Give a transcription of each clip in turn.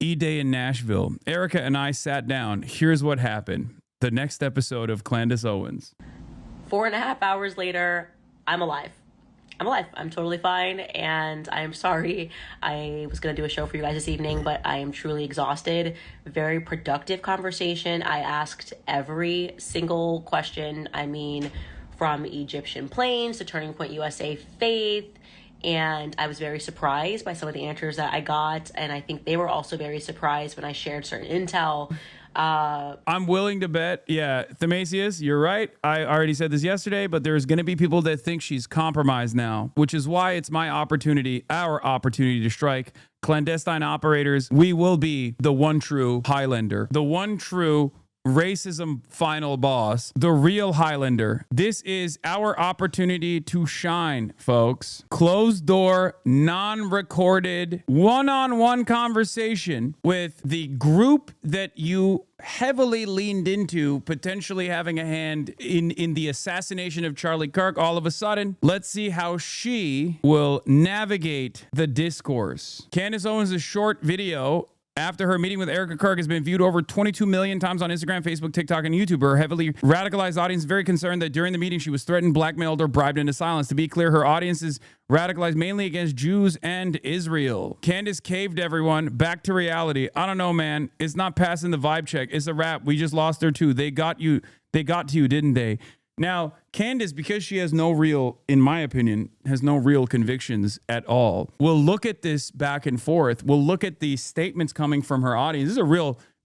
E-Day in Nashville. Erika and I sat down. Here's what happened. The next episode of Candace Owens. 4.5 hours later, I'm alive. I'm alive. I'm totally fine, and I'm sorry. I was going to do a show for you guys this evening, but I am truly exhausted. Very productive conversation. I asked every single question. I mean, from Egyptian planes to Turning Point USA Faith, and I was very surprised by some of the answers that I got, and I think they were also very surprised when I shared certain intel. I'm willing to bet, yeah, Themasius, you're right. I already said this yesterday, but there's going to be people that think she's compromised now, which is why it's my opportunity, our opportunity to strike. Clandestine operators, we will be the one true Highlander, the one true racism final boss, the real Highlander. This is our opportunity to shine, folks. Closed door, non-recorded, one-on-one conversation with the group that you heavily leaned into potentially having a hand in the assassination of Charlie Kirk. All of a sudden, let's see how she will navigate the discourse. Candace Owens' short video after her meeting with Erika Kirk has been viewed over 22 million times on Instagram, Facebook, TikTok, and YouTube. Her heavily radicalized audience is very concerned that during the meeting she was threatened, blackmailed, or bribed into silence. To be clear, her audience is radicalized mainly against Jews and Israel. Candace caved everyone. Back to reality. I don't know, man. It's not passing the vibe check. It's a wrap. We just lost her too. They got you. They got to you, didn't they? Now, Candace, because she has no real, in my opinion, has no real convictions at all, we'll look at this back and forth. We'll look at the statements coming from her audience.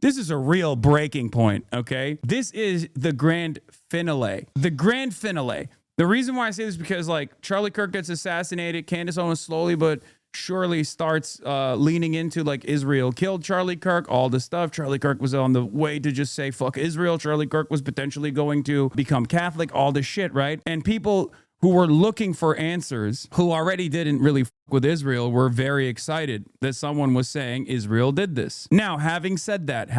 This is a real breaking point, okay? This is the grand finale. The grand finale. The reason why I say this is because, like, Charlie Kirk gets assassinated. Candace Owens slowly but surely starts leaning into, like, Israel killed Charlie Kirk, all this stuff. Charlie Kirk was on the way to just say fuck Israel. Charlie Kirk was potentially going to become Catholic, all this shit, right? And people who were looking for answers, who already didn't really fuck with Israel, were very excited that someone was saying Israel did this. Now, having said that,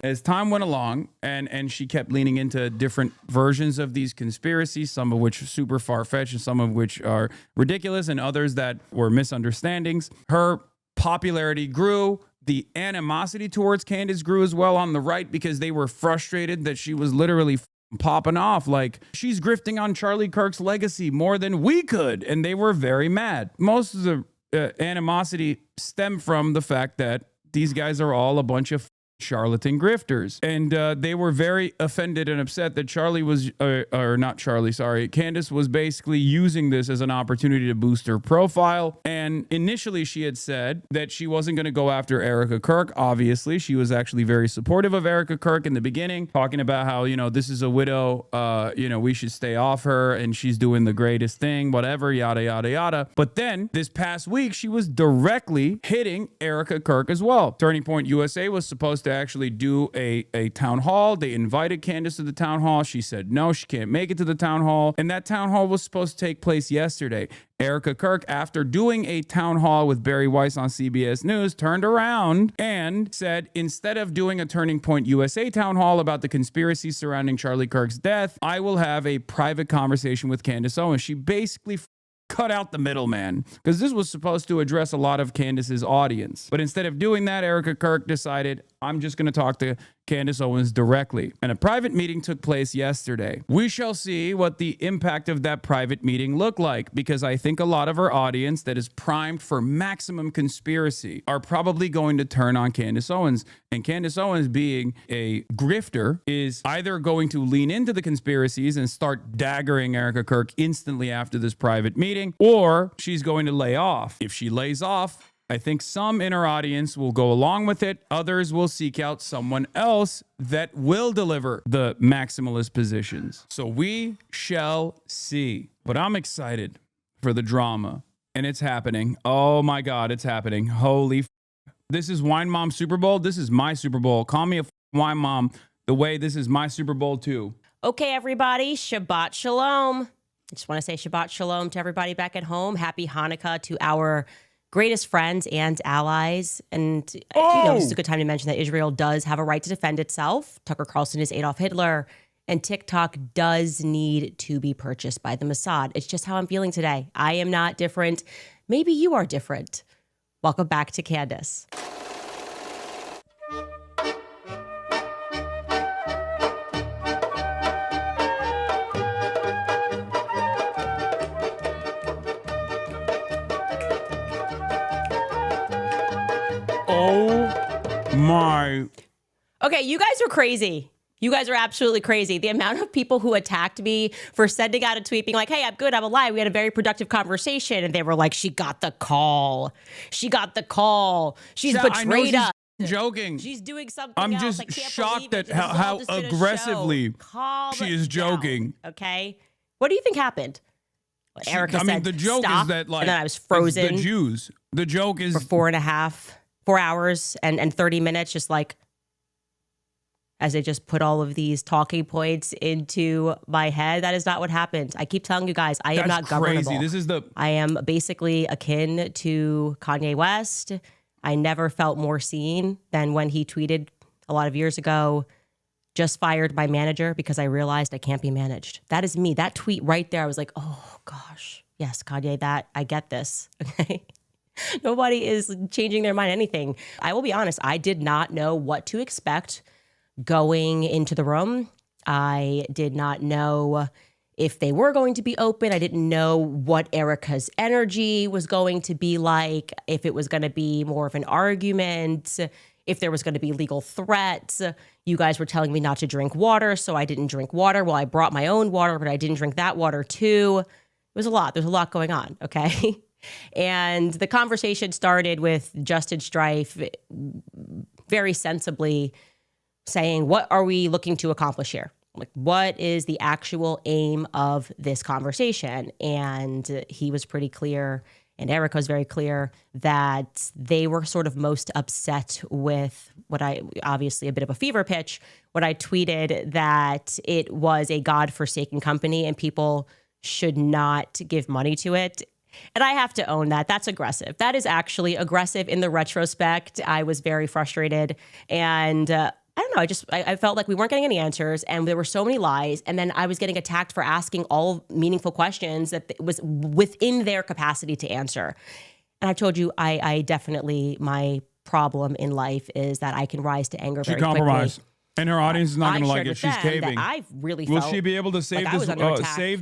as time went along and she kept leaning into different versions of these conspiracies, some of which are super far-fetched and some of which are ridiculous and others that were misunderstandings, her popularity grew. The animosity towards Candace grew as well on the right because they were frustrated that she was literally popping off like she's grifting on Charlie Kirk's legacy more than we could, and they were very mad. Most of the animosity stemmed from the fact that these guys are all a bunch of charlatan grifters, and they were very offended and upset that Candace was basically using this as an opportunity to boost her profile. And initially she had said that she wasn't going to go after Erika Kirk. Obviously, she was actually very supportive of Erika Kirk in the beginning, talking about how, this is a widow, we should stay off her and she's doing the greatest thing, whatever, yada, yada, yada. But then this past week, she was directly hitting Erika Kirk as well. Turning Point USA was supposed to actually do a town hall. They invited Candace to the town hall. She said no, she can't make it to the town hall. And that town hall was supposed to take place yesterday. Erika Kirk, after doing a town hall with Barry Weiss on CBS News, turned around and said, instead of doing a Turning Point USA town hall about the conspiracy surrounding Charlie Kirk's death, I will have a private conversation with Candace Owens. She basically cut out the middleman, because this was supposed to address a lot of Candace's audience. But instead of doing that, Erika Kirk decided, I'm just going to talk to Candace Owens directly. And a private meeting took place yesterday. We shall see what the impact of that private meeting looked like, because I think a lot of our audience that is primed for maximum conspiracy are probably going to turn on Candace Owens. And Candace Owens, being a grifter, is either going to lean into the conspiracies and start daggering Erika Kirk instantly after this private meeting, or she's going to lay off. If she lays off, I think some in our audience will go along with it. Others will seek out someone else that will deliver the maximalist positions. So we shall see. But I'm excited for the drama. And it's happening. Oh my God, it's happening. Holy f***. This is Wine Mom Super Bowl. This is my Super Bowl. Call me a wine mom the way this is my Super Bowl too. Okay, everybody. Shabbat Shalom. I just want to say Shabbat Shalom to everybody back at home. Happy Hanukkah to our greatest friends and allies. And this is a good time to mention that Israel does have a right to defend itself. Tucker Carlson is Adolf Hitler, and TikTok does need to be purchased by the Mossad. It's just how I'm feeling today. I am not different. Maybe you are different. Welcome back to Candace. My. Okay, you guys are crazy. You guys are absolutely crazy. The amount of people who attacked me for sending out a tweet being like, hey, I'm good, I'm alive. We had a very productive conversation. And they were like, she got the call. She got the call. She's betrayed us. Joking. She's doing something I'm else. just I can't shocked believe at it. This is how all just been a aggressively show. Calm she is down, joking. okay? What do you think happened? Erika said, the joke stop, is that, like, and then I was frozen it's the Jews. The joke is for 4 hours and 30 minutes, just like, as they just put all of these talking points into my head. That is not what happened. I keep telling you guys, I am not governable. Crazy. This is I am basically akin to Kanye West. I never felt more seen than when he tweeted a lot of years ago, just fired my manager because I realized I can't be managed. That is me. That tweet right there, I was like, oh gosh, yes, Kanye, that I get this. Okay. Nobody is changing their mind anything. I will be honest, I did not know what to expect going into the room. I did not know if they were going to be open. I didn't know what Erika's energy was going to be like, if it was going to be more of an argument, if there was going to be legal threats. You guys were telling me not to drink water, so I didn't drink water. Well, I brought my own water, but I didn't drink that water too. It was a lot. There's a lot going on, okay? And the conversation started with Justin Strife very sensibly saying, what are we looking to accomplish here? Like, what is the actual aim of this conversation? And he was pretty clear, and Erika was very clear, that they were sort of most upset with what obviously a bit of a fever pitch, what I tweeted, that it was a godforsaken company and people should not give money to it. And I have to own that. That's aggressive. That is actually aggressive in the retrospect. I was very frustrated. And I don't know, I felt like we weren't getting any answers and there were so many lies. And then I was getting attacked for asking all meaningful questions that was within their capacity to answer. And I told you, I definitely, my problem in life is that I can rise to anger very quickly. She compromised. And her audience is not going to like it. She's caving. I really Will felt she be able to save like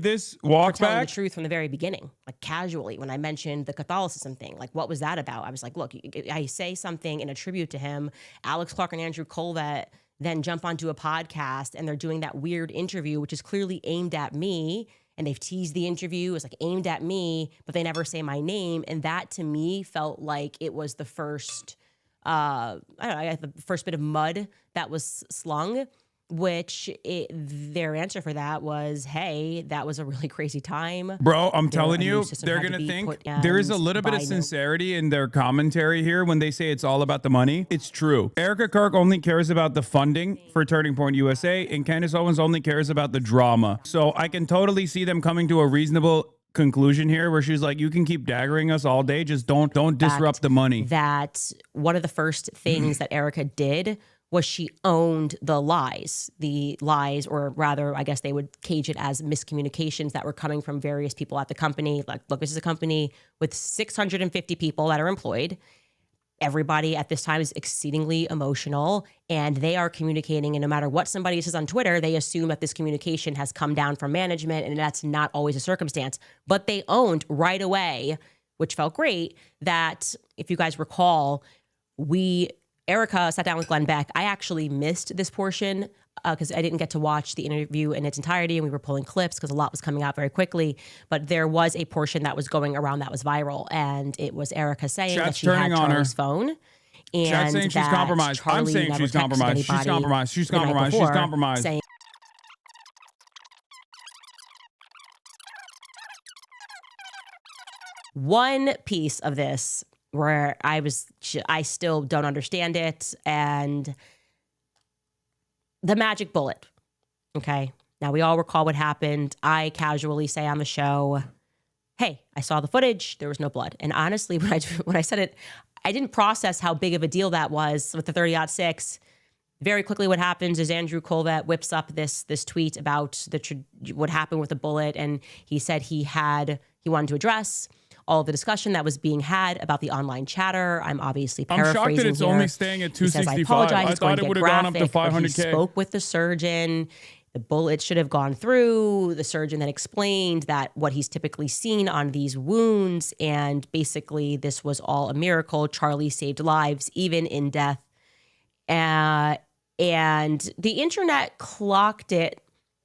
this walk for telling back? The truth from the very beginning, like casually when I mentioned the Catholicism thing. Like, what was that about? I was like, look, I say something in a tribute to him. Alex Clark and Andrew Colvett then jump onto a podcast and they're doing that weird interview, which is clearly aimed at me. And they've teased the interview. It's like aimed at me, but they never say my name. And that to me felt like it was the first, I don't know, the first bit of mud that was slung, which their answer for that was, hey, that was a really crazy time. Bro, I'm telling you, they're going to think there is a little bit of sincerity in their commentary here when they say it's all about the money. It's true. Erika Kirk only cares about the funding for Turning Point USA, and Candace Owens only cares about the drama. So I can totally see them coming to a reasonable conclusion here where she's like, you can keep daggering us all day, just don't disrupt the money. That one of the first things that Erika did was she owned the lies, or rather, I guess they would cage it as miscommunications that were coming from various people at the company. Like, look, this is a company with 650 people that are employed. Everybody at this time is exceedingly emotional and they are communicating. And no matter what somebody says on Twitter, they assume that this communication has come down from management, and that's not always a circumstance. But they owned right away, which felt great, that if you guys recall, Erika sat down with Glenn Beck. I actually missed this portion because I didn't get to watch the interview in its entirety, and we were pulling clips because a lot was coming out very quickly. But there was a portion that was going around that was viral, and it was Erika saying that she had Charlie's phone. And Chat's saying she's compromised. I'm saying she's compromised. She's compromised. She's compromised. She's compromised. One piece of this where I still don't understand it, and the magic bullet. Okay. Now we all recall what happened. I casually say on the show, hey, I saw the footage. There was no blood. And honestly, when I said it, I didn't process how big of a deal that was with the 30-06. Very quickly, what happens is Andrew Colvett whips up this tweet about what happened with the bullet. And he said he wanted to address all of the discussion that was being had about the online chatter. I'm obviously paraphrasing I'm shocked that it's here. only staying at 265. He says, I apologize. I thought it would have gone up to 500K. He spoke with the surgeon. The bullet should have gone through. The surgeon then explained that what he's typically seen on these wounds, and basically this was all a miracle. Charlie saved lives, even in death. And the internet clocked it,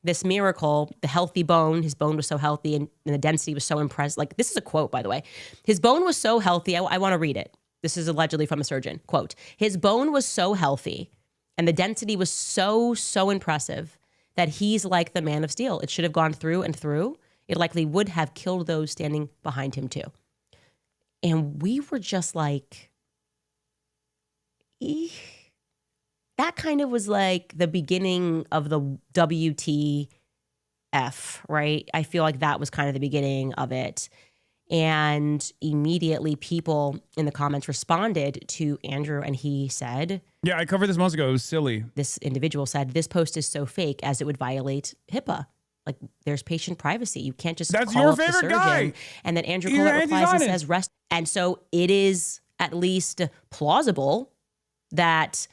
this miracle, the healthy bone. His bone was so healthy and the density was so impressive. Like, this is a quote, by the way. His bone was so healthy. I want to read it. This is allegedly from a surgeon. Quote, his bone was so healthy and the density was so impressive that he's like the man of steel. It should have gone through and through. It likely would have killed those standing behind him too. And we were just like, eeh. That kind of was like the beginning of the WTF, right? I feel like that was kind of the beginning of it. And immediately people in the comments responded to Andrew, and he said, yeah, I covered this months ago. It was silly. This individual said, this post is so fake as it would violate HIPAA. Like, there's patient privacy. You can't just That's call your up the favorite surgeon. guy. And then Andrew He's Collette replies and anti-Zionist. says, rest. And so it is at least plausible that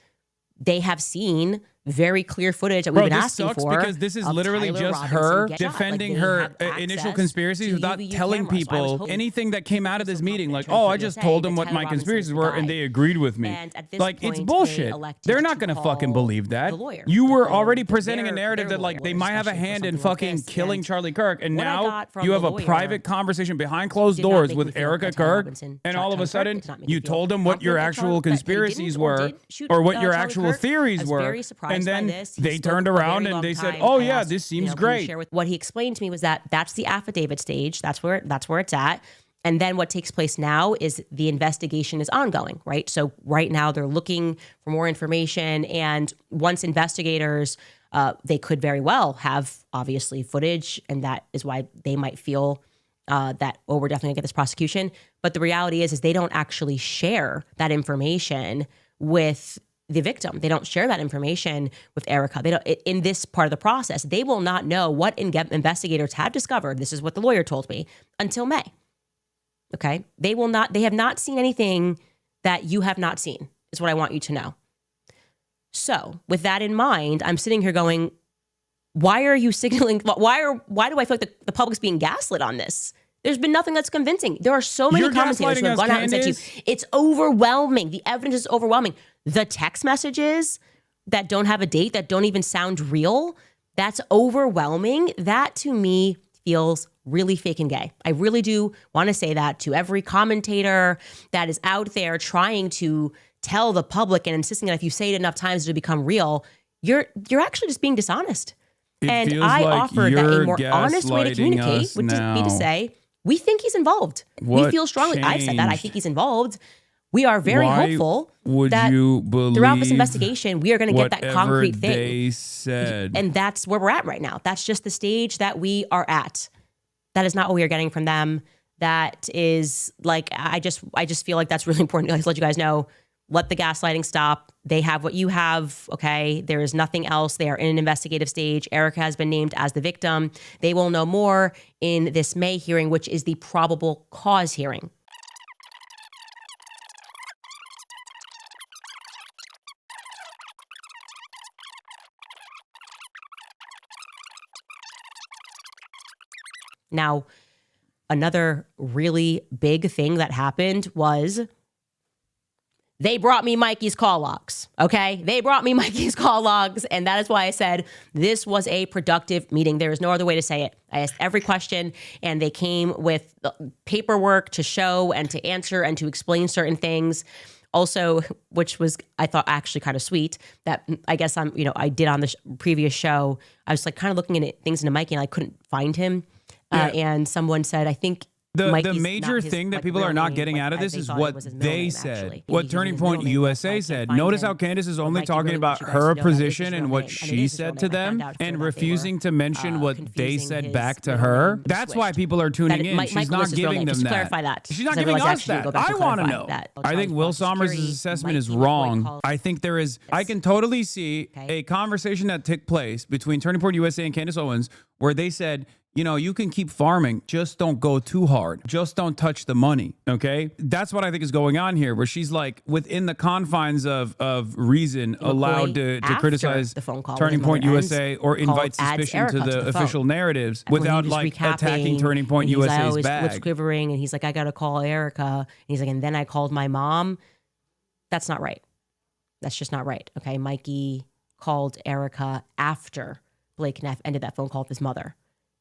they have seen very clear footage that we've been this asking sucks for. because this is of literally Tyler just Robinson her getting shot. defending Like, they her had access initial to conspiracies without UVU telling cameras. So I was people hoping anything that came out of this some meeting. Like, confidence oh, from I just PUSA told that them what Tyler my Robinson's conspiracies the were guy. and they agreed with me. And at this Like, it's point, they bullshit. elected They're not to going to fucking call believe that. the lawyer. You were Like, already their- presenting a their narrative that, like, they lawyer, might have a especially for hand in something like fucking this. killing And Charlie Kirk. And what I now got from you have the a lawyer private conversation behind closed did not doors make with me feel Erika that Tyler Kirk. Robinson And shot all of a Charlie Kirk. sudden, Did not make me you feel told them what your confident that actual that he conspiracies didn't or were did shoot, or what your Charlie actual Kirk. I theories was were. very surprised And by then this. He they spoke turned for a very around and long they said, time. oh, I yeah, asked, this seems can you great. share what he explained to me was that that's the affidavit stage. That's where it's at. And then what takes place now is the investigation is ongoing, right? So right now they're looking for more information. And once investigators, they could very well have obviously footage. And that is why they might feel that, oh, we're definitely gonna get this prosecution. But the reality is they don't actually share that information with the victim. They don't share that information with Erika. They don't, in this part of the process, they will not know what investigators have discovered. This is what the lawyer told me until May. Okay. They have not seen anything that you have not seen, is what I want you to know. So with that in mind, I'm sitting here going, why are you signaling? Why do I feel like the public's being gaslit on this? There's been nothing that's convincing. There are so many You're commentators who have gaslighting us, gone out and said to you, Candace. it's overwhelming. The evidence is overwhelming. The text messages that don't have a date, that don't even sound real, that's overwhelming. That to me feels really fake and gay. I really do want to say that to every commentator that is out there trying to tell the public and insisting that if you say it enough times it'll become real, you're actually just being dishonest. And feels I like offered that a you're more honest way to gaslighting communicate us would just be now. to say, we think he's involved. We What feel strongly. I've said that. I changed? think he's involved. We are very Why hopeful would that you believe throughout this investigation, we are going to get that whatever concrete thing. they said? And that's where we're at right now. That's just the stage that we are at. That is not what we are getting from them. That is like, I just feel like that's really important to let you guys know. Let the gaslighting stop. They have what you have, okay? There is nothing else. They are in an investigative stage. Erika has been named as the victim. They will know more in this May hearing, which is the probable cause hearing. Now, another really big thing that happened was they brought me Mikey's call logs, okay? They brought me Mikey's call logs, and that is why I said this was a productive meeting. There is no other way to say it. I asked every question, and they came with paperwork to show and to answer and to explain certain things. Also, which was, I thought, actually kind of sweet, that I guess I did on the previous show, I was like kind of looking at things into Mikey, and I couldn't find him. And someone said, I think The Mikey's major not his, thing that like, people real are not name, getting like, out of as this is thought it what was his middle they name, said. actually. What He's Turning his middle Point name, USA I can't said. find Notice him. how Candace is But only Mikey talking really about wants you guys her to know that this is position his and real what name, and it she is his said real to name. I them found out and that they refusing were, to mention what they confusing said his back to middle her. name That's why switched. people are tuning That in. Mike- She's Michael not was his real giving name. them Just that. clarify that. She's not Because I giving realized us actually that. go back I and want to clarify know. that. I think Will Somers' Security, assessment is Mikey McCoy wrong. called- I think there is, I can totally see a conversation that took place between Turning Point USA and Candace Owens where they said, you can keep farming, just don't go too hard. Just don't touch the money, okay? That's what I think is going on here, where she's like within the confines of reason allowed to after criticize the phone call Turning with Point Mother USA Ends, or invite adds suspicion to Erika the to the phone. official narratives When he without was like recapping, attacking Turning Point and he's like, I USA's always lips bag. quivering, and he's like, I got to call Erika. And he's like, and then I called my mom. That's not right. That's just not right. Okay. Mikey called Erika after Blake Neff ended that phone call with his mother.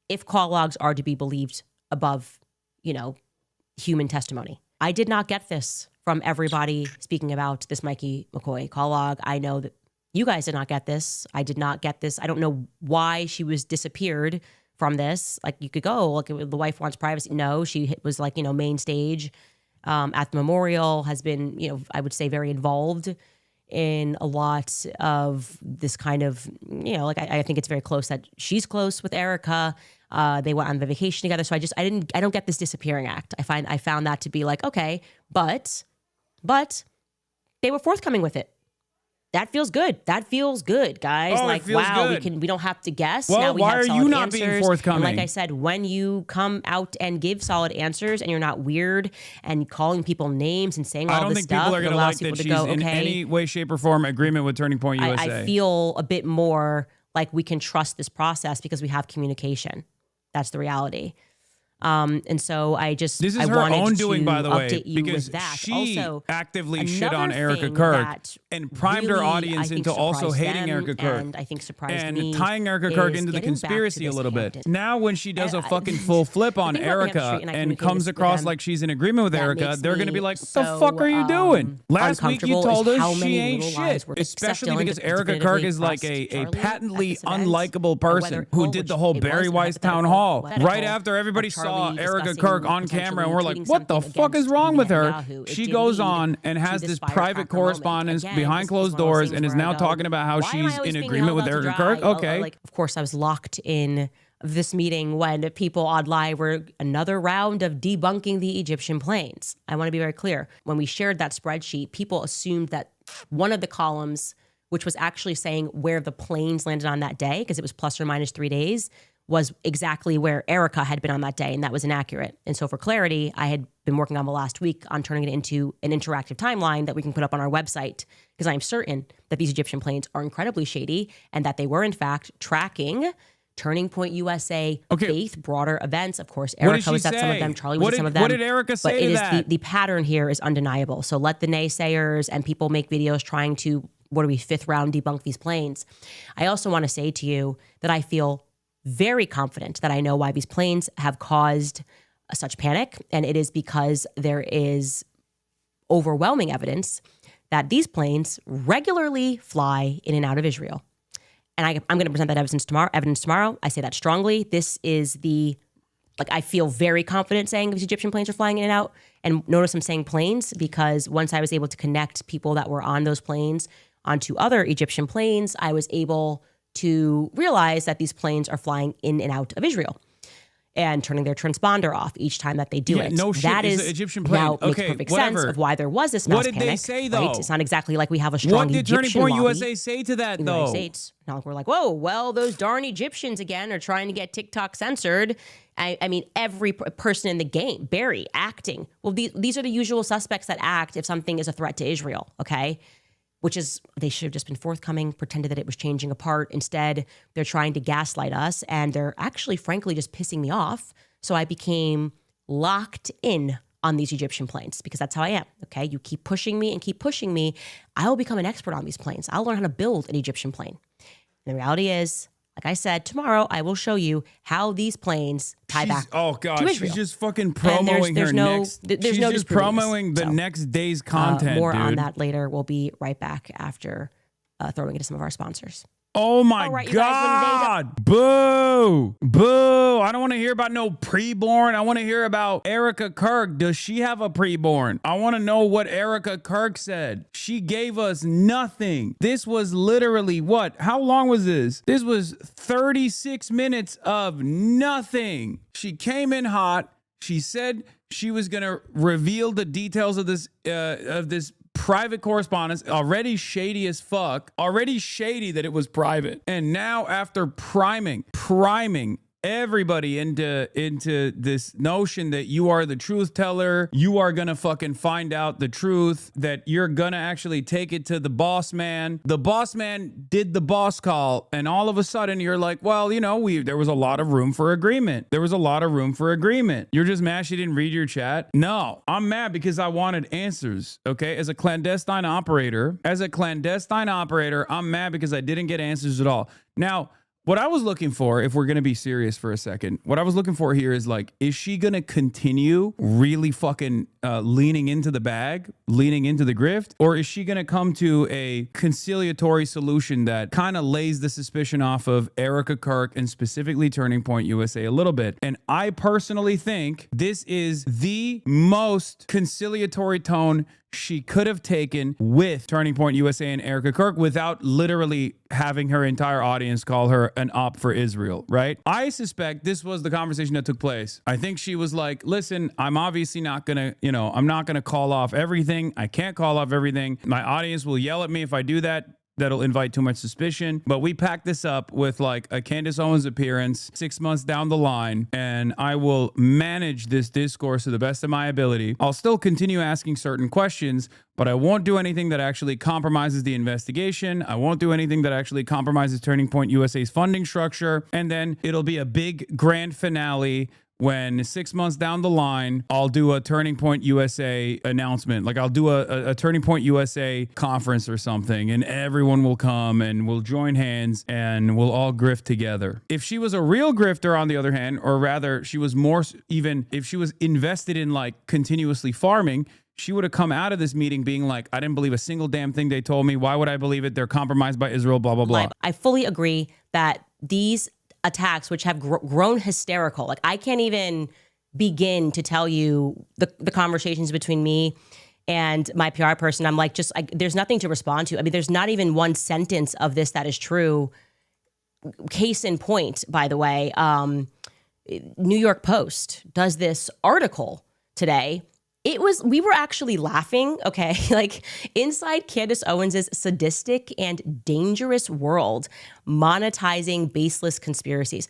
If call logs are to be believed above, human testimony. I did not get this from everybody speaking about this Mikey McCoy call log. I know that you guys did not get this. I did not get this. I don't know why she was disappeared from this. Like, you could go, like, the wife wants privacy. No, she was like, main stage at the memorial, has been, I would say very involved in a lot of this kind of, I think it's very close that she's close with Erika. They went on the vacation together. So I don't get this disappearing act. I found that to be like, okay, but they were forthcoming with it. That feels good. That feels good, guys. Oh, like, wow, we don't have to guess. Well, now we why have are solid you not answers. being forthcoming? And like I said, when you come out and give solid answers and you're not weird and calling people names and saying all this stuff, I don't think people are going to like that she's in any way, shape, or form agreement with Turning Point USA. I feel a bit more like we can trust this process because we have communication. That's the reality. And so this is her own doing, by the way, because she also, actively shit on Erika Kirk and primed her audience into also hating Erika Kirk and I think surprised and me tying Erika Kirk into the conspiracy a little bit. Now, when she does a fucking full flip on Erika and comes across like she's in agreement with Erika, they're going to be like, "What the fuck are you doing?" Last week you told us she ain't shit, especially because Erika Kirk is like a patently unlikable person who did the whole Barry Weiss town hall right after everybody saw Erika Kirk on camera, and we're like, what the fuck is wrong with her? She goes on and has this private correspondence behind closed doors and is now talking about how she's in agreement with Erika Kirk. Okay. Of course, I was locked in this meeting when people on live were another round of debunking the Egyptian planes. I want to be very clear. When we shared that spreadsheet, people assumed that one of the columns, which was actually saying where the planes landed on that day, because it was plus or minus 3 days, was exactly where Erika had been on that day, and that was inaccurate. And so for clarity, I had been working on the last week on turning it into an interactive timeline that we can put up on our website, because I'm certain that these Egyptian planes are incredibly shady and that they were, in fact, tracking Turning Point USA faith, broader events. Of course, Erika was at some of them, Charlie was at some of them. What did Erika say to that? The pattern here is undeniable. So let the naysayers and people make videos trying to, fifth round debunk these planes. I also want to say to you that I feel very confident that I know why these planes have caused such panic. And it is because there is overwhelming evidence that these planes regularly fly in and out of Israel. And I'm going to present that evidence tomorrow. I say that strongly. This is I feel very confident saying these Egyptian planes are flying in and out. And notice I'm saying planes because once I was able to connect people that were on those planes onto other Egyptian planes, I was able to realize that these planes are flying in and out of Israel and turning their transponder off each time that they do it. No shit. That is Egyptian plane. Now makes perfect sense of why there was this mass panic. What did they say, though? Right? It's not exactly like we have a strong Egyptian Egyptian What did Turning Point lobby USA say to that, in the though? United States. Not like we're like, whoa, well, those darn Egyptians again are trying to get TikTok censored. I mean, every person in the game, Barry, acting. Well, these are the usual suspects that act if something is a threat to Israel, okay? Which is, they should have just been forthcoming, pretended that it was changing apart. Instead, they're trying to gaslight us, and they're actually, frankly, just pissing me off. So I became locked in on these Egyptian planes because that's how I am, okay? You keep pushing me and keep pushing me, I will become an expert on these planes. I'll learn how to build an Egyptian plane. And the reality is, like I said, tomorrow I will show you how these planes tie back to Israel. She's just fucking promoting she's just promoting the next day's content, more on that later. We'll be right back after throwing into some of our sponsors. Oh my God. Boo. Boo. I don't want to hear about no preborn. I want to hear about Erika Kirk. Does she have a preborn? I want to know what Erika Kirk said. She gave us nothing. This was literally what? How long was this? This was 36 minutes of nothing. She came in hot. She said she was going to reveal the details of this private correspondence, already shady as fuck, already shady that it was private. And now after priming everybody into this notion that you are the truth teller. You are going to fucking find out the truth, that you're going to actually take it to the boss man. The boss man did the boss call. And all of a sudden you're like, well, you know, there was a lot of room for agreement. There was a lot of room for agreement. You're just mad she didn't read your chat. No, I'm mad because I wanted answers. Okay. As a clandestine operator, I'm mad because I didn't get answers at all. Now, what I was looking for, if we're going to be serious for a second, what I was looking for here is like, is she going to continue really fucking leaning into the bag, leaning into the grift? Or is she going to come to a conciliatory solution that kind of lays the suspicion off of Erika Kirk and specifically Turning Point USA a little bit? And I personally think this is the most conciliatory tone she could have taken with Turning Point USA and Erika Kirk without literally having her entire audience call her an op for Israel, right? I suspect this was the conversation that took place. I think she was like, listen, I'm obviously not gonna, I'm not gonna call off everything. I can't call off everything. My audience will yell at me if I do that. That'll invite too much suspicion. But we packed this up with like a Candace Owens appearance 6 months down the line, and I will manage this discourse to the best of my ability. I'll still continue asking certain questions, but I won't do anything that actually compromises the investigation. I won't do anything that actually compromises Turning Point USA's funding structure. And then it'll be a big grand finale when 6 months down the line, I'll do a Turning Point USA announcement. Like I'll do a Turning Point USA conference or something, and everyone will come and we'll join hands and we'll all grift together. If she was a real grifter, on the other hand, or rather she was more, even if she was invested in like continuously farming, she would have come out of this meeting being like, I didn't believe a single damn thing they told me. Why would I believe it? They're compromised by Israel, blah, blah, blah. I fully agree that these attacks, which have grown hysterical. Like I can't even begin to tell you the conversations between me and my PR person. I'm like, there's nothing to respond to. I mean, there's not even one sentence of this that is true. Case in point, by the way, New York Post does this article today. We were actually laughing, okay? Like, inside Candace Owens' sadistic and dangerous world, monetizing baseless conspiracies.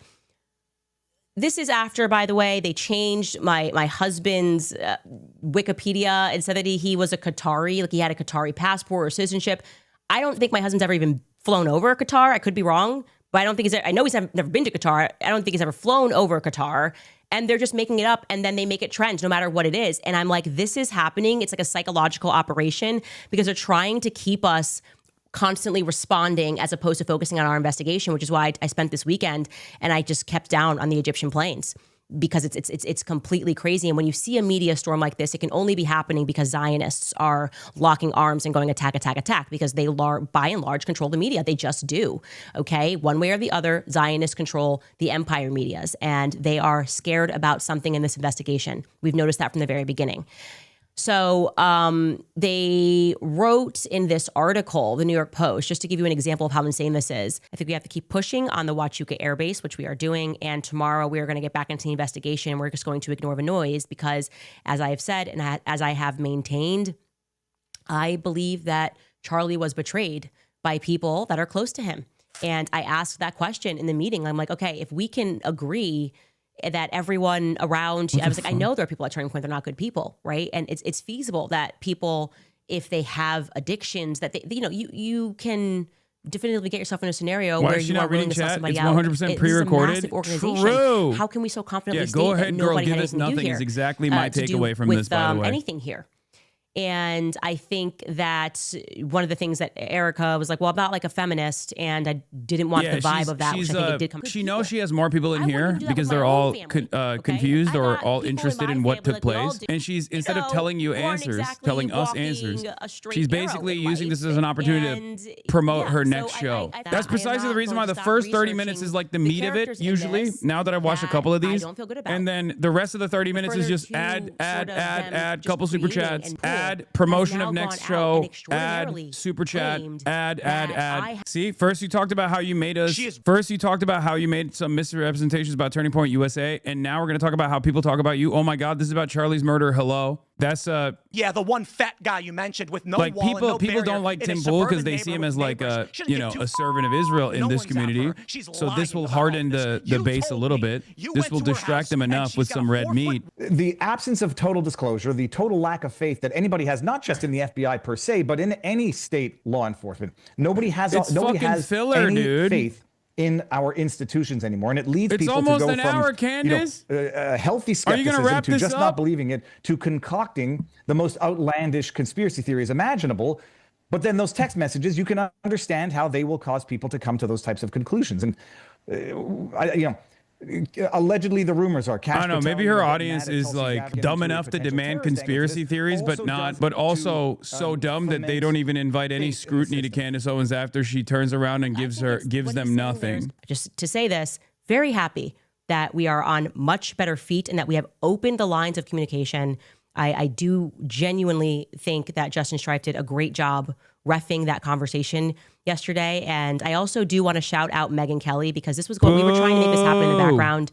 This is after, by the way, they changed my husband's Wikipedia and said that he was a Qatari, like he had a Qatari passport or citizenship. I don't think my husband's ever even flown over Qatar. I could be wrong, but I don't think I know he's never been to Qatar. I don't think he's ever flown over Qatar. And they're just making it up, and then they make it trend no matter what it is. And I'm like, this is happening. It's like a psychological operation because they're trying to keep us constantly responding as opposed to focusing on our investigation, which is why I spent this weekend and I just kept down on the Egyptian plains because it's completely crazy. And when you see a media storm like this, it can only be happening because Zionists are locking arms and going attack because they by and large control the media. They just do. Okay, one way or the other, Zionists control the empire medias, and they are scared about something in this investigation. We've noticed that from the very beginning. So they wrote in this article, the New York Post, just to give you an example of how insane this is. I think we have to keep pushing on the Huachuca Air Base, which we are doing. And tomorrow we are going to get back into the investigation. We're just going to ignore the noise because, as I have said and as I have maintained, I believe that Charlie was betrayed by people that are close to him. And I asked that question in the meeting. I'm like, okay, if we can agree that everyone around, I was like, I know there are people at Turning Point, they're not good people, right? And it's feasible that people, if they have addictions, that they, you can definitively get yourself in a scenario where you are willing to sell somebody out. It's 100% pre-recorded. This is a massive organization. True. How can we so confidently go state ahead, that girl, nobody give had us anything to do nothing here? is exactly my takeaway from this, by the way. Anything here. And I think that one of the things that Erika was like, well, I'm not like a feminist, and I didn't want the vibe of that, which I think it did come. She knows she has more people in here because they're all confused or all interested in what took place. And she's, instead of telling you answers, telling us answers, she's basically using this as an opportunity to promote her next show. That's precisely the reason why the first 30 minutes is like the meat of it, usually, now that I've watched a couple of these. And then the rest of the 30 minutes is just add, couple super chats, add promotion of next show, add super chat, add. See, first you talked about how you made some misrepresentations about Turning Point USA, and now we're going to talk about how people talk about you. Oh my God, this is about Charlie's murder. Hello. That's Yeah, the one fat guy you mentioned with no like wall and no people barrier don't like in a Tim Pool because suburban they see him neighborhood as with like neighbors. a She doesn't get too a far. servant of Israel in No this one's after community. her. She's So this lying will about harden all this. the You base a told little me bit. you This went will to her distract house them and enough she's with got some a red 4-foot meat. The absence of total disclosure, the total lack of faith that anybody has, not just in the FBI per se, but in any state law enforcement. Nobody has Fucking filler, any dude. faith in our institutions anymore, and it leads It's people to almost go an from hour, Candace. healthy Are you gonna skepticism wrap to this just up? not believing it to concocting the most outlandish conspiracy theories imaginable. But then those text messages, you can understand how they will cause people to come to those types of conclusions. And allegedly, the rumors are. I don't know. Maybe her audience is like dumb enough to demand conspiracy theories, but also so dumb that they don't even invite any scrutiny to Candace Owens after she turns around and gives them nothing. Just to say this, very happy that we are on much better feet and that we have opened the lines of communication. I do genuinely think that Justin Strife did a great job reffing that conversation yesterday. And I also do want to shout out Megyn Kelly, because this was going, we were trying to make this happen in the background,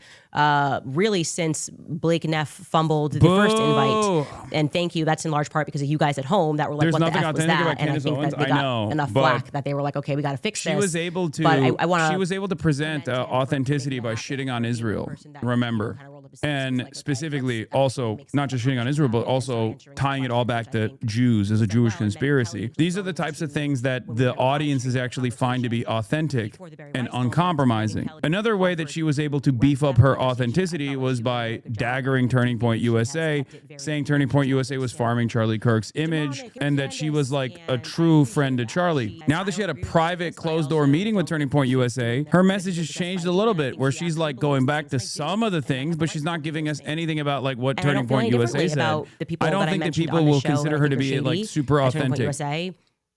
really since Blake Neff fumbled the first invite. And thank you. That's in large part because of you guys at home that were like, There's what the nothing F was authentic that? about And I Candace think Owens. that they I got know, enough but flack that they were like, okay, we got to fix this. She was able to. But I wanna she was able to present authenticity by shitting on Israel. Remember, and specifically also not just shitting on Israel, but also tying it all back to Jews as a Jewish conspiracy. These are the types of things that the audience is actually find to be authentic and uncompromising. Another way that she was able to beef up her authenticity was by daggering Turning Point USA, saying Turning Point USA was farming Charlie Kirk's image and that she was like a true friend to Charlie. Now that she had a private closed-door meeting with Turning Point USA, her message has changed a little bit, where she's like going back to some of the things, but she's not giving us anything about like what Turning Point USA said. I don't think that people will consider her to be like super authentic.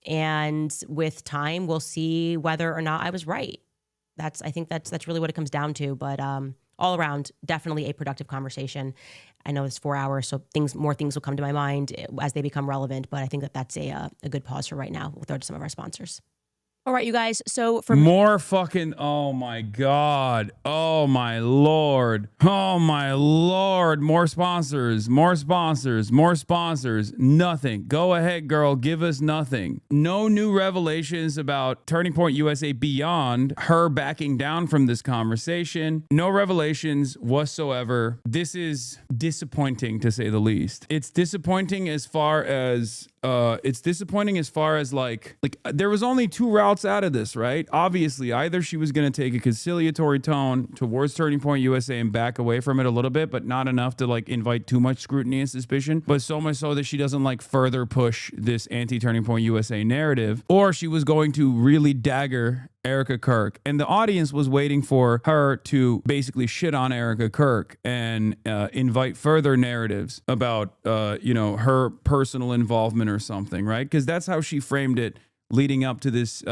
And with time, we'll see whether or not I was right. I think that's really what it comes down to. But all around, definitely a productive conversation. I know it's 4 hours, so more things will come to my mind as they become relevant. But I think that's a good pause for right now. We'll throw to some of our sponsors. All right, you guys. So for more fucking, oh my God. Oh my Lord. Oh my Lord. More sponsors, more sponsors, more sponsors. Nothing. Go ahead, girl. Give us nothing. No new revelations about Turning Point USA beyond her backing down from this conversation. No revelations whatsoever. This is disappointing, to say the least. It's disappointing as far as like there was only two routes out of this, right? Obviously, either she was going to take a conciliatory tone towards Turning Point USA and back away from it a little bit, but not enough to like invite too much scrutiny and suspicion, but so much so that she doesn't like further push this anti-Turning Point USA narrative, or she was going to really dagger Erika Kirk. And the audience was waiting for her to basically shit on Erika Kirk and invite further narratives about, her personal involvement or something, right? Because that's how she framed it leading up to this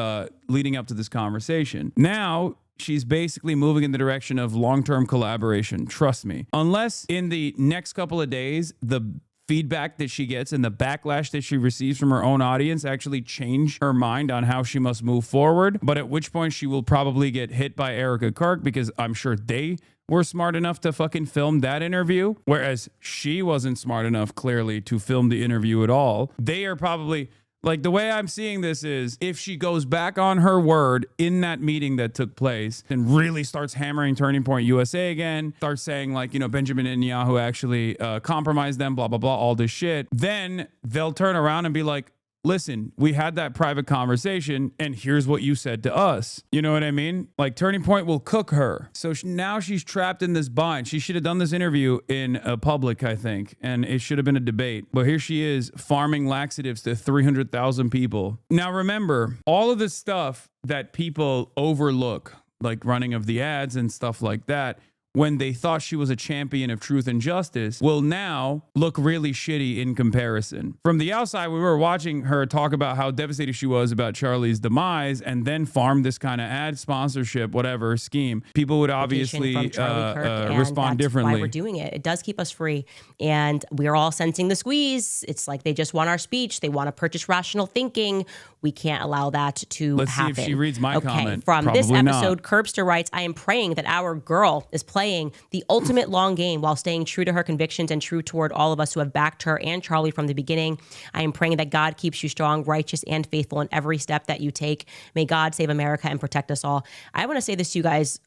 conversation. Now, she's basically moving in the direction of long-term collaboration. Trust me. Unless in the next couple of days, the feedback that she gets and the backlash that she receives from her own audience actually change her mind on how she must move forward. But at which point she will probably get hit by Erika Kirk, because I'm sure they were smart enough to fucking film that interview, whereas she wasn't smart enough, clearly, to film the interview at all. They are probably... Like, the way I'm seeing this is, if she goes back on her word in that meeting that took place and really starts hammering Turning Point USA again, starts saying, like, Benjamin Netanyahu actually compromised them, blah, blah, blah, all this shit, then they'll turn around and be like, listen, we had that private conversation and here's what you said to us. You know what I mean? Like, Turning Point will cook her. So now she's trapped in this bind. She should have done this interview in public, I think, and it should have been a debate. But here she is farming laxatives to 300,000 people. Now, remember, all of this stuff that people overlook, like running of the ads and stuff like that, when they thought she was a champion of truth and justice, will now look really shitty in comparison. From the outside, we were watching her talk about how devastated she was about Charlie's demise and then farm this kind of ad sponsorship, whatever scheme. People would obviously respond differently. Why we're doing it. It does keep us free. And we're all sensing the squeeze. It's like they just want our speech. They want to purchase rational thinking. We can't allow that to happen. Let's see if she reads my comment. From Probably this episode, not. Curbster writes, I am praying that our girl is pledged playing the ultimate long game while staying true to her convictions and true toward all of us who have backed her and Charlie from the beginning. I am praying that God keeps you strong, righteous, and faithful in every step that you take. May God save America and protect us all. I want to say this to you guys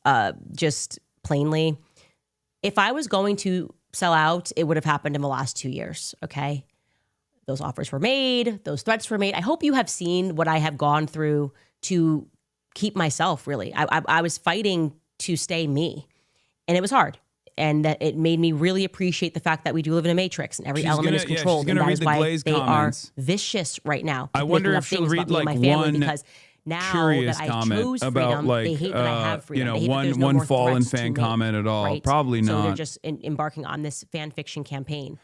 just plainly. If I was going to sell out, it would have happened in the last 2 years, okay? Those offers were made. Those threats were made. I hope you have seen what I have gone through to keep myself, really. I was fighting to stay me, and it was hard. And that it made me really appreciate the fact that we do live in a matrix and every element is controlled. And that is why they are vicious right now. I wonder if she'll read like one because now curious that I comment chose about freedom, like they hate that I have freedom. They hate that there's no one more fallen threats to fan me, comment at all. right? Probably So not. they're just embarking on this fan fiction campaign.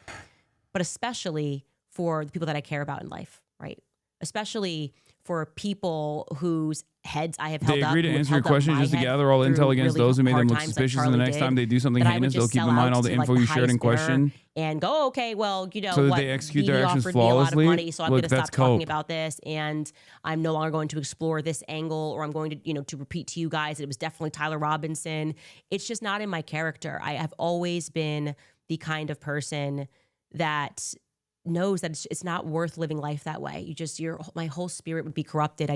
But especially for the people that I care about in life, right? Especially for people whose heads I have held They up. agree to who have answer your held up questions my just to head gather all through intel against really those who made them hard look times like suspicious, and Charlie the next time did, they do something that I would heinous, they'll just keep in sell mind out all the to, like, info you shared in highest bidder question. and go, okay, well, you know So that what? they execute their Didi actions offered me a lot of flawlessly? money, so I'm Look, going to that's stop talking cope. about this, and I'm no longer going to explore this angle, or I'm going to, to repeat to you guys that it was definitely Tyler Robinson. It's just not in my character. I have always been the kind of person that knows that it's not worth living life that way. My whole spirit would be corrupted.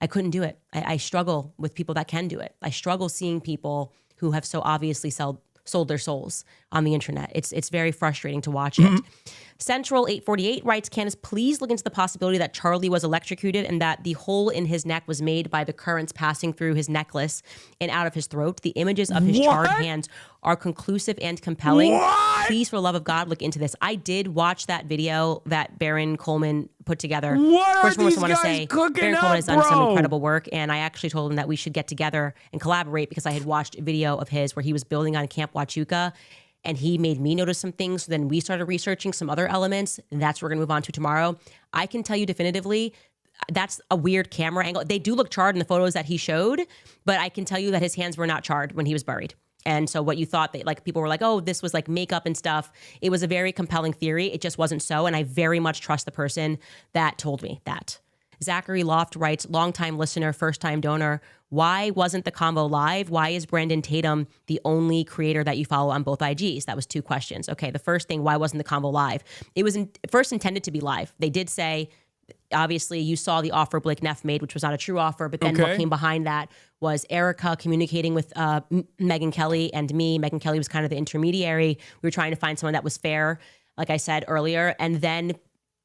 I couldn't do it. I struggle with people that can do it. I struggle seeing people who have so obviously sold their souls on the internet. It's very frustrating to watch it. Central 848 writes, Candace, please look into the possibility that Charlie was electrocuted and that the hole in his neck was made by the currents passing through his necklace and out of his throat. The images of his charred hands are conclusive and compelling. Please, for the love of God, look into this. I did watch that video that Baron Coleman put together. What are these want to guys say cooking Baron up, Coleman has done some bro? incredible work, and I actually told him that we should get together and collaborate because I had watched a video of his where he was building on Camp Huachuca, and he made me notice some things. So then we started researching some other elements, and that's what we're going to move on to tomorrow. I can tell you definitively that's a weird camera angle. They do look charred in the photos that he showed, but I can tell you that his hands were not charred when he was buried. And so what you thought that like people were like, oh, this was like makeup and stuff. It was a very compelling theory. It just wasn't so. And I very much trust the person that told me that. Zachary Loft writes, longtime listener, first-time donor. Why wasn't the convo live? Why is Brandon Tatum the only creator that you follow on both IGs? That was 2 questions. Okay, the first thing, why wasn't the convo live? It was first intended to be live. They did say, obviously, you saw the offer Blake Neff made, which was not a true offer. But then what came behind that was Erika communicating with Megyn Kelly and me. Megyn Kelly was kind of the intermediary. We were trying to find someone that was fair, like I said earlier. And then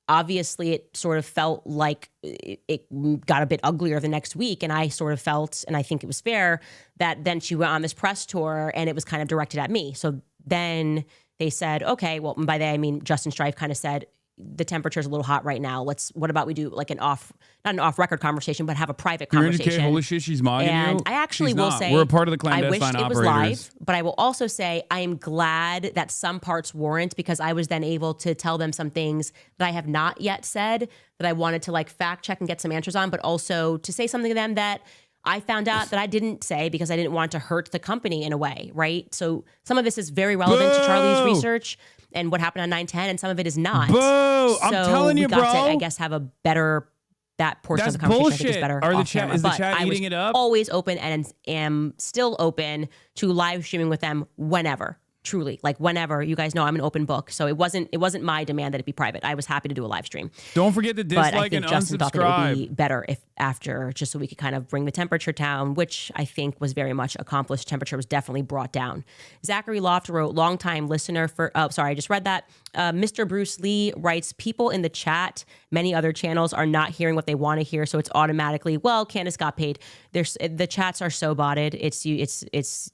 obviously it sort of felt like it got a bit uglier the next week. And I sort of felt, and I think it was fair, that then she went on this press tour and it was kind of directed at me. So then they said, okay, well, by that I mean Justin Strife kind of said, the temperature's a little hot right now. What about we do like not an off record conversation, but have a private conversation. Holy shit, she's mogging and you? I actually She's will not. say, we're a part of the I clandestine wish it was operators. live, but I will also say I am glad that some parts weren't, because I was then able to tell them some things that I have not yet said that I wanted to like fact check and get some answers on, but also to say something to them that I found out that I didn't say because I didn't want to hurt the company in a way, right? So some of this is very relevant to Charlie's research and what happened on 9/10, and some of it is not. Boo! So I'm telling you, we got bro. to, I guess, have a better, that portion That's of the conversation I think is bullshit. better Are the off chat- camera. is the But chat I was eating it up? always open and am still open to live streaming with them whenever. Truly, like whenever. You guys know I'm an open book, so it wasn't my demand that it be private. I was happy to do a live stream. Don't forget to But I dislike think and Justin thought that it would be unsubscribe. better if after, just so we could kind of bring the temperature down, which I think was very much accomplished. Temperature was definitely brought down. Zachary Loft wrote, longtime listener for, oh, sorry, I just read that. Mr. Bruce Lee writes, people in the chat, many other channels are not hearing what they want to hear, so it's automatically, well, Candace got paid. The chats are so botted. It's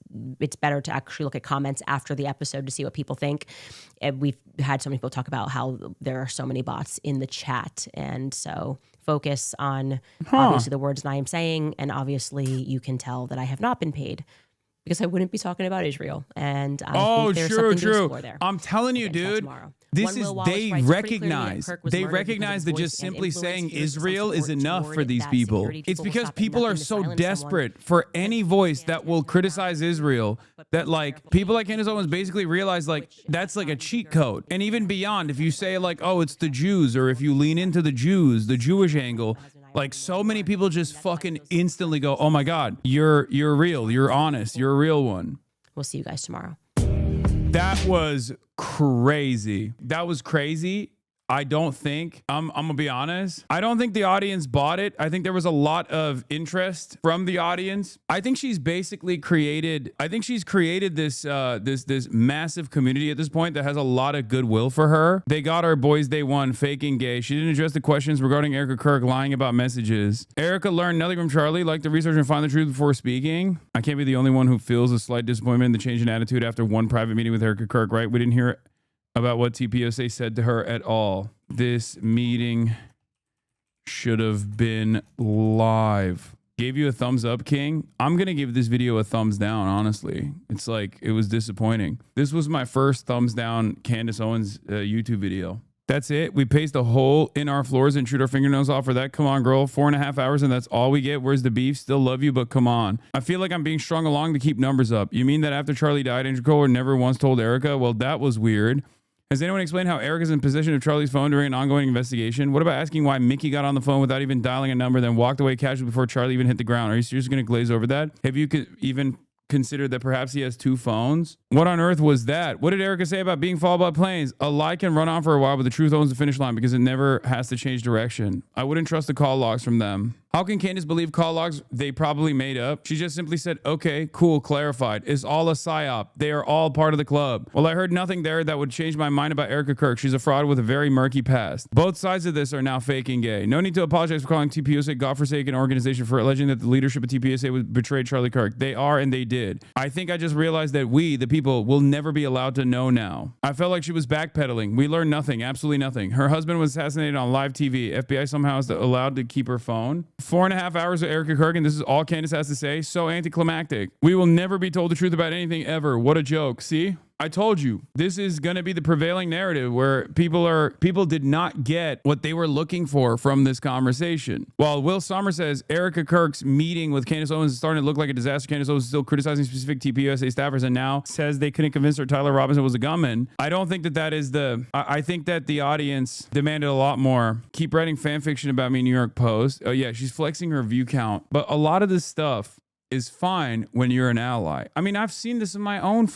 better to actually look at comments after the episode to see what people think. And we've had so many people talk about how there are so many bots in the chat, and so focus on obviously the words that I am saying, and obviously you can tell that I have not been paid because I wouldn't be talking about Israel. And I think there's something to explore there. I'm telling you, We'll get to that dude. tomorrow. This One is Will Wallace they writes, pretty clearly that recognize Kirk was they murdered because of recognize his that voice just and simply influence. saying Here's some Israel is support enough toward for these that people. security. It's People will because stop at people are nothing to so silence someone. desperate for any voice that will criticize Israel that like people like Candace Owens basically realize like that's like a cheat code. And even beyond, if you say like, oh, it's the Jews, or if you lean into the Jews, the Jewish angle, like so many people just fucking instantly go, oh my God, you're real, you're honest, you're a real one. We'll see you guys tomorrow. That was crazy. That was crazy. I don't think, I'm gonna be honest, I don't think the audience bought it. I think there was a lot of interest from the audience. I think she's basically created this this massive community at this point that has a lot of goodwill for her. They got our boys day one faking gay. She didn't address the questions regarding Erika Kirk lying about messages. Erika learned nothing from Charlie, like to research and find the truth before speaking. I can't be the only one who feels a slight disappointment in the change in attitude after one private meeting with Erika Kirk, right? We didn't hear about what TPUSA said to her at all. This meeting should have been live. Gave you a thumbs up, King. I'm going to give this video a thumbs down, honestly. It's like, it was disappointing. This was my first thumbs down Candace Owens YouTube video. That's it. We paste a hole in our floors and shoot our fingernails off for that. Come on, girl. 4.5 hours and that's all we get. Where's the beef? Still love you, but come on. I feel like I'm being strung along to keep numbers up. You mean that after Charlie died, Angel Cole never once told Erika? Well, that was weird. Has anyone explained how Erika's in possession of Charlie's phone during an ongoing investigation? What about asking why Mickey got on the phone without even dialing a number, then walked away casually before Charlie even hit the ground? Are you seriously going to glaze over that? Have you even considered that perhaps he has two phones? What on earth was that? What did Erika say about being followed by planes? A lie can run on for a while, but the truth owns the finish line because it never has to change direction. I wouldn't trust the call logs from them. How can Candace believe call logs they probably made up? She just simply said, okay, cool, clarified. It's all a psyop. They are all part of the club. Well, I heard nothing there that would change my mind about Erika Kirk. She's a fraud with a very murky past. Both sides of this are now faking gay. No need to apologize for calling TPUSA a godforsaken organization for alleging that the leadership of TPUSA betrayed Charlie Kirk. They are and they did. I think I just realized that we, the people, will never be allowed to know now. I felt like she was backpedaling. We learned nothing, absolutely nothing. Her husband was assassinated on live TV. FBI somehow is allowed to keep her phone. 4.5 hours of Erika Kirk, and this is all Candace has to say. So anticlimactic. We will never be told the truth about anything ever. What a joke. See? I told you, this is going to be the prevailing narrative where people did not get what they were looking for from this conversation. While Will Sommer says Erika Kirk's meeting with Candace Owens is starting to look like a disaster, Candace Owens is still criticizing specific TPUSA staffers and now says they couldn't convince her Tyler Robinson was a gunman. I don't think that is I think that the audience demanded a lot more. Keep writing fan fiction about me, New York Post. Oh yeah, she's flexing her view count. But a lot of this stuff is fine when you're an ally. I mean, I've seen this in my own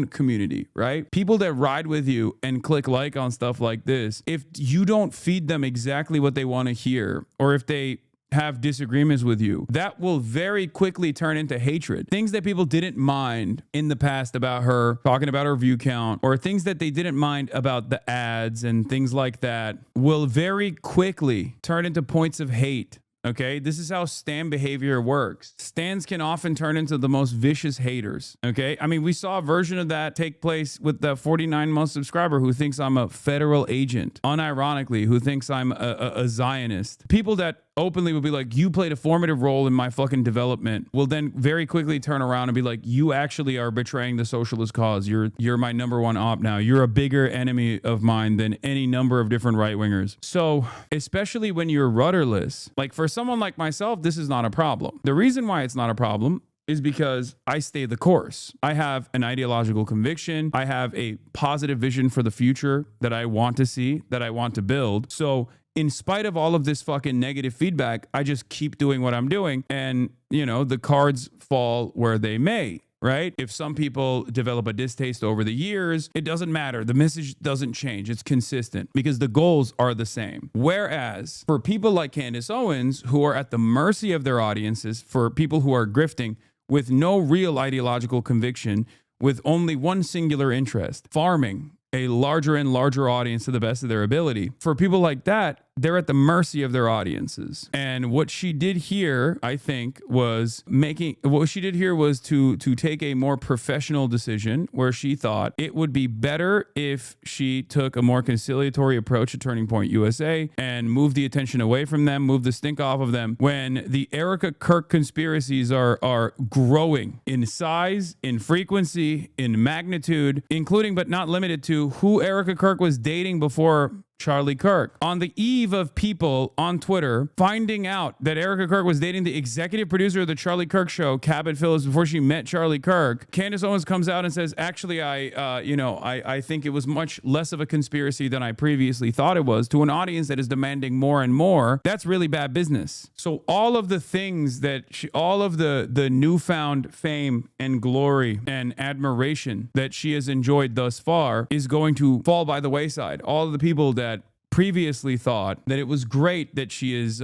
community, right? People that ride with you and click like on stuff like this, if you don't feed them exactly what they want to hear, or if they have disagreements with you, that will very quickly turn into hatred. Things that people didn't mind in the past about her, talking about her view count, or things that they didn't mind about the ads and things like that, will very quickly turn into points of hate. Okay, this is how stan behavior works. Stans can often turn into the most vicious haters. Okay, I mean, we saw a version of that take place with the 49-month subscriber who thinks I'm a federal agent, unironically, who thinks I'm a Zionist. People that openly would be like, you played a formative role in my fucking development, will then very quickly turn around and be like, you actually are betraying the socialist cause. You're my number one op now. You're a bigger enemy of mine than any number of different right-wingers. So especially when you're rudderless, like for someone like myself, this is not a problem. The reason why it's not a problem is because I stay the course. I have an ideological conviction. I have a positive vision for the future that I want to see, that I want to build. So in spite of all of this fucking negative feedback, I just keep doing what I'm doing. And, you know, the cards fall where they may, right? If some people develop a distaste over the years, it doesn't matter. The message doesn't change. It's consistent because the goals are the same. Whereas for people like Candace Owens, who are at the mercy of their audiences, for people who are grifting with no real ideological conviction, with only one singular interest, farming a larger and larger audience to the best of their ability. For people like that, they're at the mercy of their audiences. And what she did here, I think, was to take a more professional decision where she thought it would be better if she took a more conciliatory approach to Turning Point USA and moved the attention away from them, moved the stink off of them when the Erika Kirk conspiracies are growing in size, in frequency, in magnitude, including but not limited to who Erika Kirk was dating before Charlie Kirk. On the eve of people on Twitter finding out that Erika Kirk was dating the executive producer of the Charlie Kirk show, Cabot Phillips, before she met Charlie Kirk, Candace Owens comes out and says, actually, I think it was much less of a conspiracy than I previously thought it was, to an audience that is demanding more and more. That's really bad business. So all of the things that all of the newfound fame and glory and admiration that she has enjoyed thus far is going to fall by the wayside. All of the people that previously thought that it was great that she is,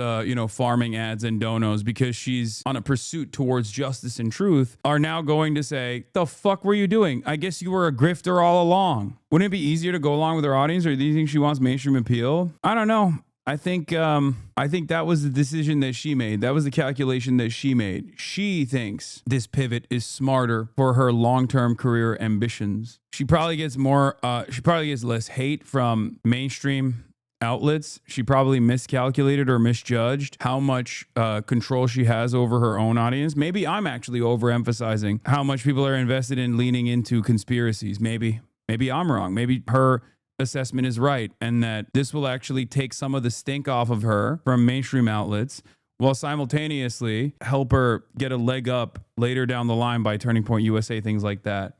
farming ads and donos because she's on a pursuit towards justice and truth are now going to say, the fuck were you doing? I guess you were a grifter all along. Wouldn't it be easier to go along with her audience, or do you think she wants mainstream appeal? I don't know. I think that was the decision that she made. That was the calculation that she made. She thinks this pivot is smarter for her long-term career ambitions. She probably gets less hate from mainstream outlets. She probably miscalculated or misjudged how much control she has over her own audience. Maybe I'm actually overemphasizing how much people are invested in leaning into conspiracies. Maybe I'm wrong. Maybe her assessment is right, and that this will actually take some of the stink off of her from mainstream outlets, while simultaneously help her get a leg up later down the line by Turning Point USA, things like that.